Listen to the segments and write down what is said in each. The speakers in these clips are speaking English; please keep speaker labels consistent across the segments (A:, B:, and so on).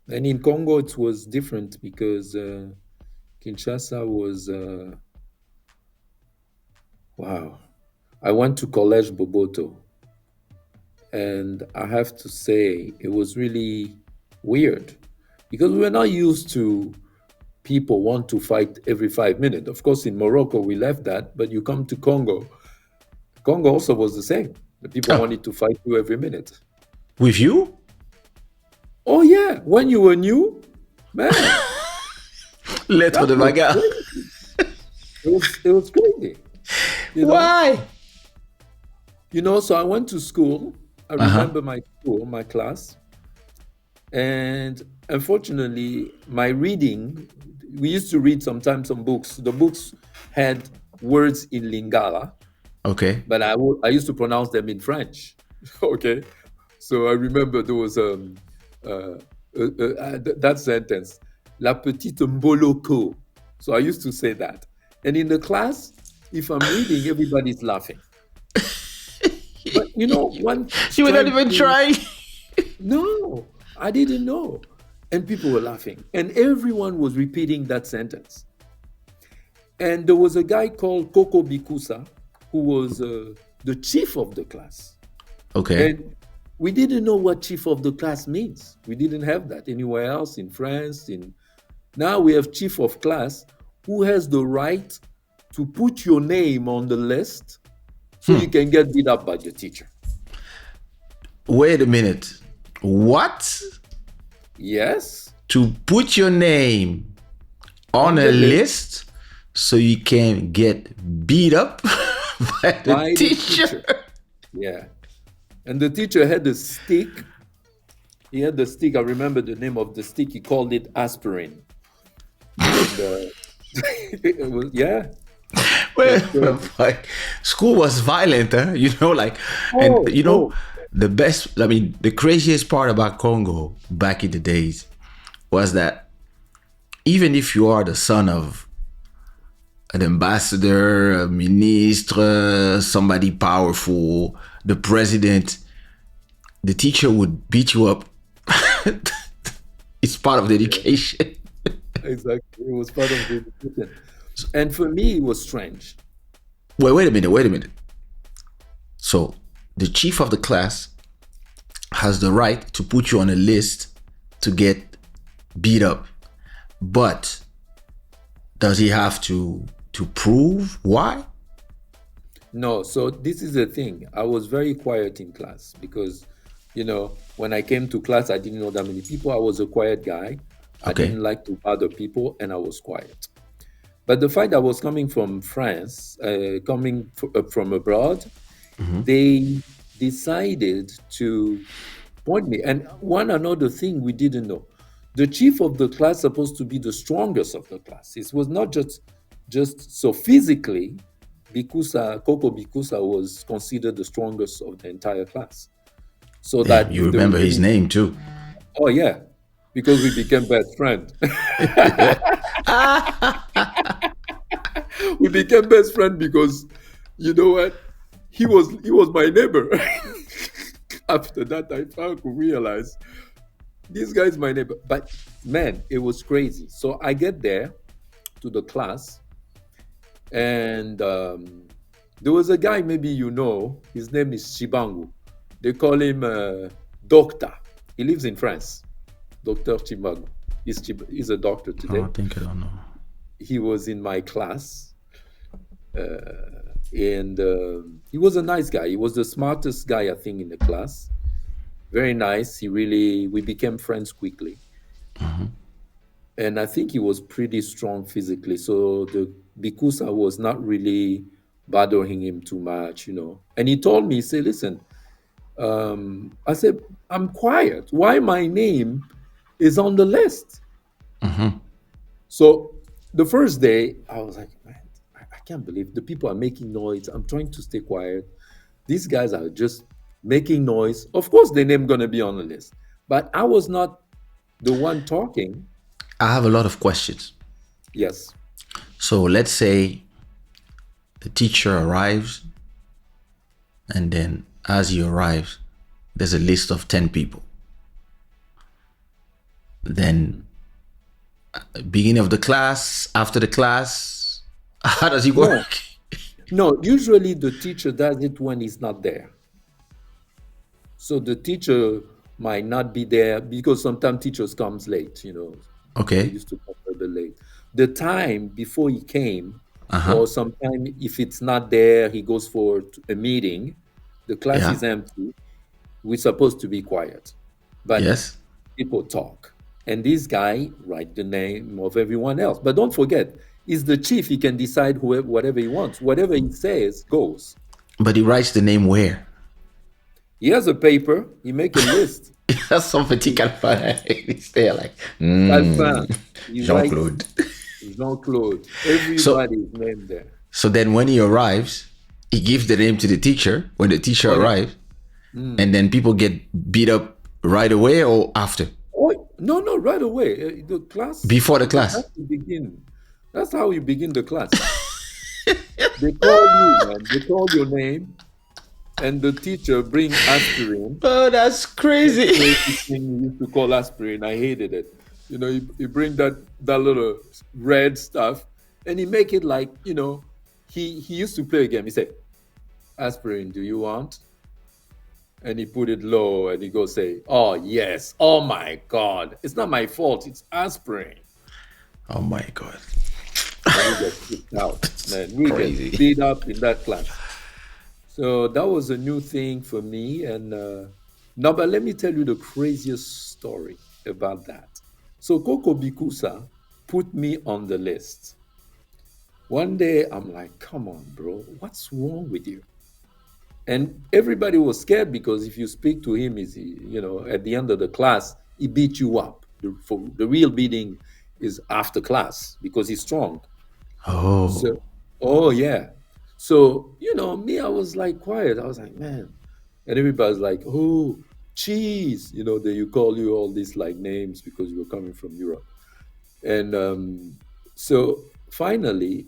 A: And in Congo, it was different because Kinshasa was, wow. I went to College Boboto, and I have to say, it was really weird because we were not used to people want to fight every 5 minutes. Of course, in Morocco, we left that, but you come to Congo. Congo also was the same. The people
B: Oh,
A: wanted to fight you every minute.
B: with you?
A: Oh, yeah. When you were new, man,
B: Lettre
A: that
B: de
A: was
B: bagarre.
A: crazy. It was crazy. You know,
B: Why?
A: so I went to school. I
B: Uh huh.
A: remember my school, my class, and unfortunately, my reading. We used to read sometimes some books. The books had words in Lingala,
B: Okay.
A: but I used to pronounce them in French. Okay, so I remember there was that sentence, "La petite Mboloko." So I used to say that, and in the class, if I'm reading, everybody's laughing. But once
B: You were not
A: trying
B: even
A: to
B: trying.
A: no, I didn't know, and people were laughing, and everyone was repeating that sentence. And there was a guy called Coco Bikusa who was the chief of the class.
B: Okay.
A: And we didn't know what chief of the class means. We didn't have that anywhere else in France. Now we have chief of class who has the right to put your name on the list so you can get beat up by the teacher.
B: Wait a minute. What?
A: Yes,
B: To put your name on
A: on
B: a
A: the list
B: list so you can get beat up by the
A: by the
B: teacher?
A: teacher. Yeah. And the teacher had a stick. He had the stick. I remember the name of the stick. He called it aspirin. And it was, yeah.
B: Well,
A: But
B: like, school was violent, huh? Like, and
A: oh, oh,
B: the best, I mean, the craziest part about Congo back in the days was that even if you are the son of an ambassador, a minister, somebody powerful, the president, the teacher would beat you up. It's part of the
A: yeah,
B: education.
A: exactly. It was part of the education. And for me, it was strange.
B: Wait a minute, wait a minute. So the chief of the class has the right to put you on a list to get beat up. But does he have to prove why?
A: No, so this is the thing. I was very quiet in class because, when I came to class, I didn't know that many people. I was a quiet guy. I
B: Okay.
A: didn't like to bother people, and I was quiet. But the fact that I was coming from France, from abroad, they decided to point me. And one another thing we didn't know: the chief of the class supposed to be the strongest of the class. It was not just so physically. Coco Bikusa was considered the strongest of the entire class. So
B: Damn,
A: that
B: you
A: if there was
B: remember his
A: any,
B: name too.
A: oh yeah, because we became best friends. We became best friends because you know what? He was my neighbor. After that, I found to realize this guy's my neighbor. But man, it was crazy. So I get there to the class, and there was a guy, maybe his name is Chibangu. They call him Doctor. He lives in France. Dr. Chibangu. He's a doctor
B: Oh,
A: today.
B: I think I don't know.
A: He was in my class, and he was a nice guy. He was the smartest guy, I think, in the class. Very nice. We became friends quickly. And I think he was pretty strong physically. So the Bikusa was not really bothering him too much. And he told me, he said, listen, I said, I'm quiet. Why my name is on the list? So the first day, I was like, man, I can't believe the people are making noise. I'm trying to stay quiet. These guys are just making noise. Of course, their name gonna be on the list. But I was not the one talking.
B: I have a lot of questions.
A: Yes.
B: So let's say the teacher arrives, and then as he arrives, there's a list of 10 people. Then beginning of the class, after the class, how does it
A: No,
B: work?
A: no. Usually the teacher does it when he's not there. So the teacher might not be there because sometimes teachers comes late. They
B: Okay.
A: used to come a little late. The time before he came,
B: Uh huh.
A: or sometime if it's not there, he goes for a meeting. The class
B: Yeah.
A: is empty. We're supposed to be quiet, but
B: Yes.
A: people talk. And this guy write the name of everyone else. But don't forget, he's the chief. He can decide whoever, whatever he wants. Whatever he says goes.
B: But he writes the name where?
A: He has a paper. He make a list.
B: That's some petit calfin. He's there like,
A: Alpin. He
B: Jean
A: writes
B: Claude.
A: Jean-Claude.
B: So,
A: Everybody's name there.
B: so then when he arrives, he gives the name to the teacher when the teacher
A: Oh yeah.
B: arrives,
A: Mm.
B: and then people get beat up right away or after?
A: Oh no, no, right away. The class
B: Before the
A: that has
B: class.
A: to begin. That's how you begin the class. They call you, man. They call your name, and the teacher bring aspirin.
B: Oh, that's
A: This
B: crazy.
A: crazy thing we used to call aspirin. I hated it. He bring that little red stuff, and he make it like he used to play a game. He said, "Aspirin, do you want?" And he put it low, and he go say, "Oh yes, oh my God, it's not my fault. It's aspirin."
B: Oh my god.
A: And we get kicked out, man. We get
B: Crazy.
A: beat up in that class. So that was a new thing for me. And now, but let me tell you the craziest story about that. So Coco Bikusa put me on the list. One day, I'm like, come on, bro, what's wrong with you? And everybody was scared because if you speak to him, at the end of the class, he beat you up. The real beating is after class because he's strong.
B: Oh.
A: So, oh yeah. So, me, I was like quiet. I was like, man. And everybody's like, oh, cheese. They call you all these like names because you were coming from Europe. And so finally,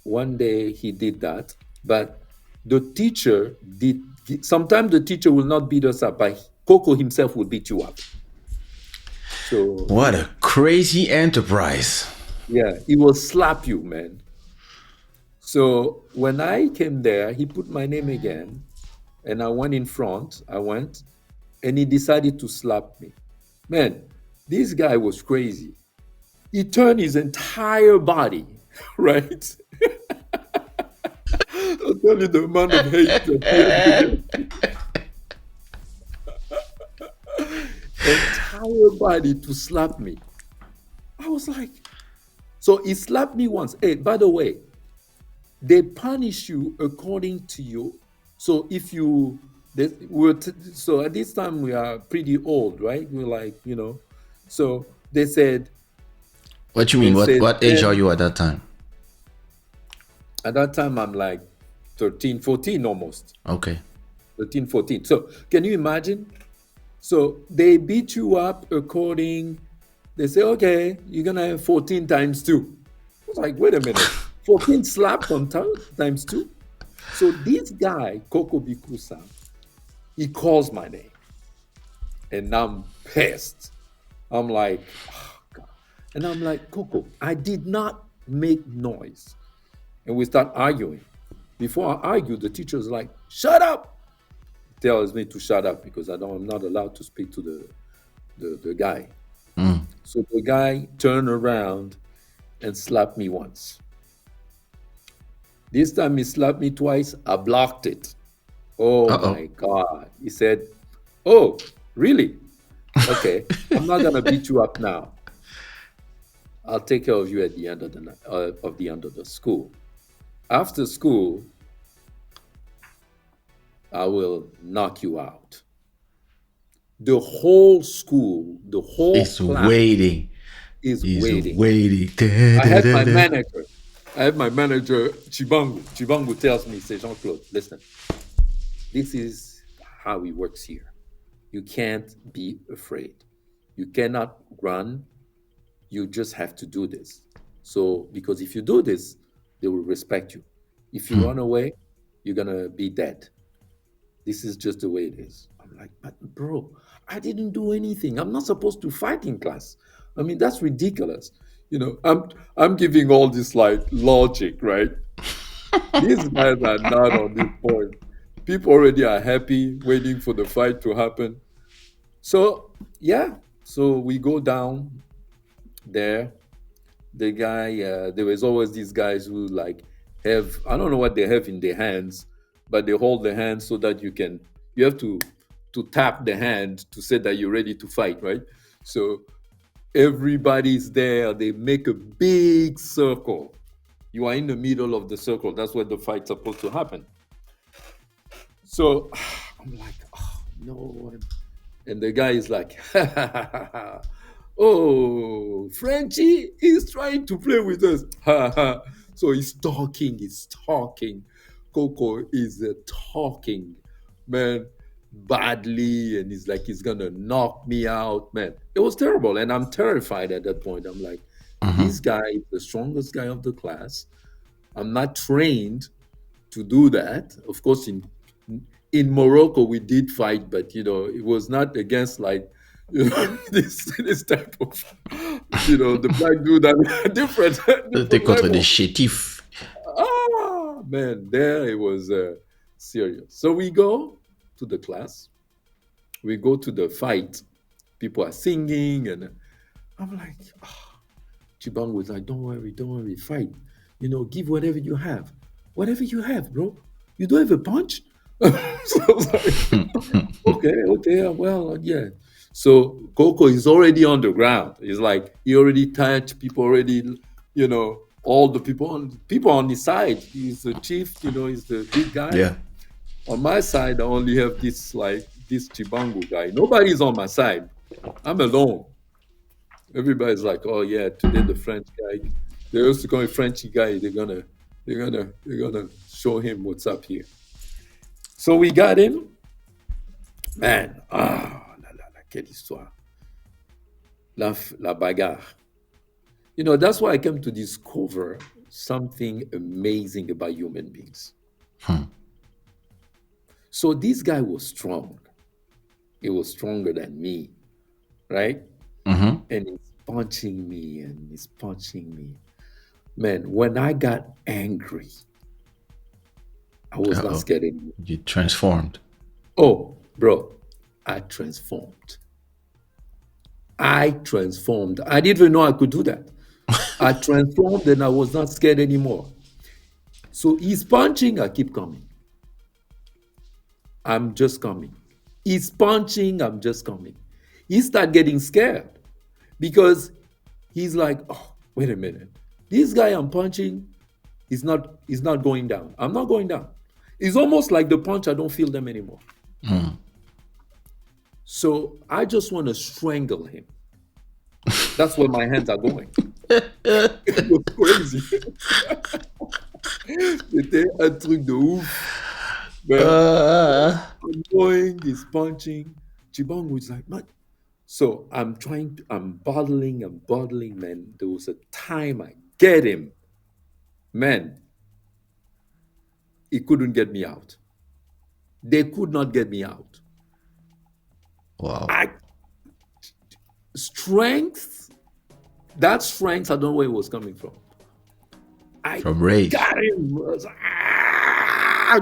A: one day he did that. But the teacher did, sometimes the teacher will not beat us up, but Coco himself will beat you up. So,
B: What a crazy enterprise.
A: yeah, he will slap you, man. So when I came there, he put my name again, and I went in front. I went, and he decided to slap me. Man, this guy was crazy. He turned his entire body, right? I'll tell you the amount of hate that he had against entire body to slap me. I was like, so he slapped me once. Hey, by the way, they punish you according to you. So if you, so at this time we are pretty old, right? We're like, so they said,
B: What you mean?
A: they
B: What
A: said,
B: what age are
A: man,
B: you at that time?
A: at that time I'm like 13, 14 almost,
B: Okay.
A: 13, 14. So can you imagine? So they beat you up according, they say, okay, you're gonna have 14 times two. I was like, wait a minute, 14 slaps on times two? So this guy, Coco Bikusa, he calls my name, and I'm pissed. I'm like, oh, God. And I'm like, Coco, I did not make noise. And we start arguing. Before I argue, the teacher's like, shut up. Tells me to shut up because I'm not allowed to speak to the guy.
B: Mm.
A: So the guy turned around and slapped me once. This time he slapped me twice. I blocked it. Oh
B: Uh oh.
A: my God. He said, oh, really? Okay. I'm not gonna beat you up now. I'll take care of you at the end of the end of the school. After school, I will knock you out. The whole school, the whole
B: It's
A: class
B: waiting.
A: is
B: He's
A: waiting.
B: waiting.
A: I had my
B: Da-da-da-da.
A: manager. I have my manager, Chibangu. Chibangu tells me, say, Jean-Claude, listen, this is how it works here. You can't be afraid. You cannot run. You just have to do this. So, because if you do this, they will respect you. If you
B: Hmm.
A: run away, you're going to be dead. This is just the way it is. I'm like, but bro, I didn't do anything. I'm not supposed to fight in class. I mean, that's ridiculous. I'm giving all this like logic, right? These guys are not on this point. People already are happy, waiting for the fight to happen. So yeah, so we go down there. The guy, there was always these guys who like have, I don't know what they have in their hands, but they hold the hand so that you have to tap the hand to say that you're ready to fight, right? So everybody's there. They make a big circle. You are in the middle of the circle. That's where the fight's supposed to happen. So I'm like, oh no. And the guy is like, oh, Frenchie is trying to play with us. So he's talking. Coco is talking, man, badly. And he's like, he's going to knock me out, man. It was terrible. And I'm terrified at that point. I'm like,
B: Mm-hmm.
A: this guy is the strongest guy of the class. I'm not trained to do that. Of course, in Morocco we did fight, but it was not against like this type of the black dude. I mean, different
B: T'es
A: different
B: contre des
A: level.
B: chétifs.
A: Ah man, there it was serious. So we go to the class, we go to the fight. People are singing, and I'm like, Chibang was like, don't worry, fight. Give whatever you have. Whatever you have, bro. You don't have a punch? So I was like, okay, okay, well, yeah. So Coco is already on the ground. It's like he already touched people already, all the people on his side. He's the chief, he's the big guy.
B: Yeah.
A: On my side, I only have this Chibangu guy. Nobody's on my side. I'm alone. Everybody's like, oh yeah, today the French guy. They used to call him Frenchy guy. They're gonna show him what's up here. So we got him, man. Quelle histoire. La bagarre. That's why I came to discover something amazing about human beings.
B: Hmm.
A: So this guy was strong. He was stronger than me, right?
B: Mm-hmm.
A: And he's punching me and he's punching me. Man, when I got angry, I was not
B: Uh-oh.
A: scared anymore.
B: You transformed.
A: Oh, bro, I transformed. I transformed. I didn't even know I could do that. I transformed and I was not scared anymore. So he's punching, I keep coming. I'm just coming. He's punching, I'm just coming. He start getting scared because he's like, oh, wait a minute. This guy I'm punching is not going down. I'm not going down. It's almost like the punch, I don't feel them anymore.
B: Mm.
A: So I just want to strangle him. That's where my hands are going. It was crazy. C'était un truc de ouf. Man,
B: Uh,
A: I'm going, he's punching. Chibang was like, man. So I'm bottling, man. There was a time I get him. Man, he couldn't get me out. They could not get me out.
B: wow.
A: I strength, that strength, I don't know where it was coming from. I
B: From rage.
A: got him. I was like, "Ah!"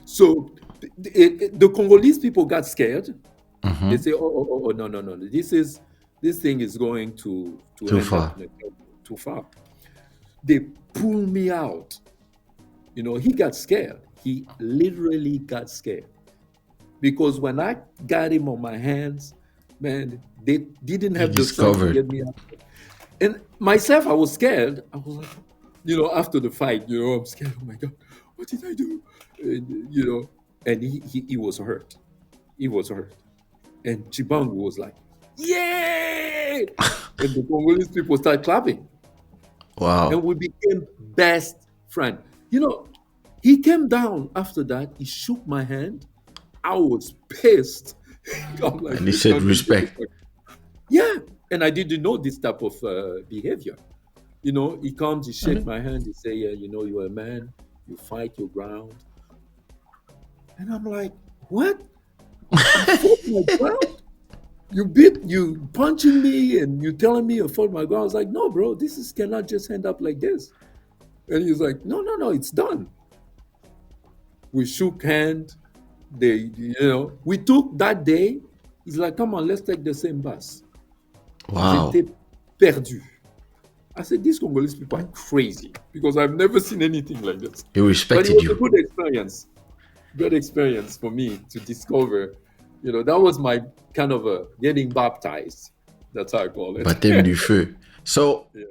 A: So the Congolese people got scared. They
B: Mm-hmm.
A: say, oh, no, no, no. This thing is going to
B: Too
A: end up
B: far.
A: too far. They pull me out. He got scared. He literally got scared because when I got him on my hands, man, they didn't
B: You
A: have the strength to
B: discovered.
A: get me out. And myself, I was scared. I was like, after the fight, I'm scared. Oh my God, what did I do? And he was hurt. He was hurt. And Chibangu was like, yay! And the Congolese people started clapping. And
B: Wow.
A: we became best friends. He came down after that. He shook my hand. I was pissed. I'm like,
B: And he
A: this
B: said
A: country is
B: respect.
A: yeah. And I didn't know this type of behavior. He comes, he
B: I
A: shake
B: mean,
A: my hand, he say, yeah, you're a man, you fight your ground. And I'm like, what? I fought my ground. You punching me and you telling me I fought my ground. I was like, no, bro, this is cannot just end up like this. And he's like, no, no, no, it's done. We shook hands. We took that day. He's like, come on, let's take the same bus.
B: Wow.
A: J'étais perdu. I said, these Congolese people are crazy because I've never seen anything like this.
B: He
A: But it
B: respected
A: was a
B: you.
A: good experience. Good experience for me to discover. That was my kind of a getting baptized. That's how I call it.
B: Baptême du feu. So
A: Yeah.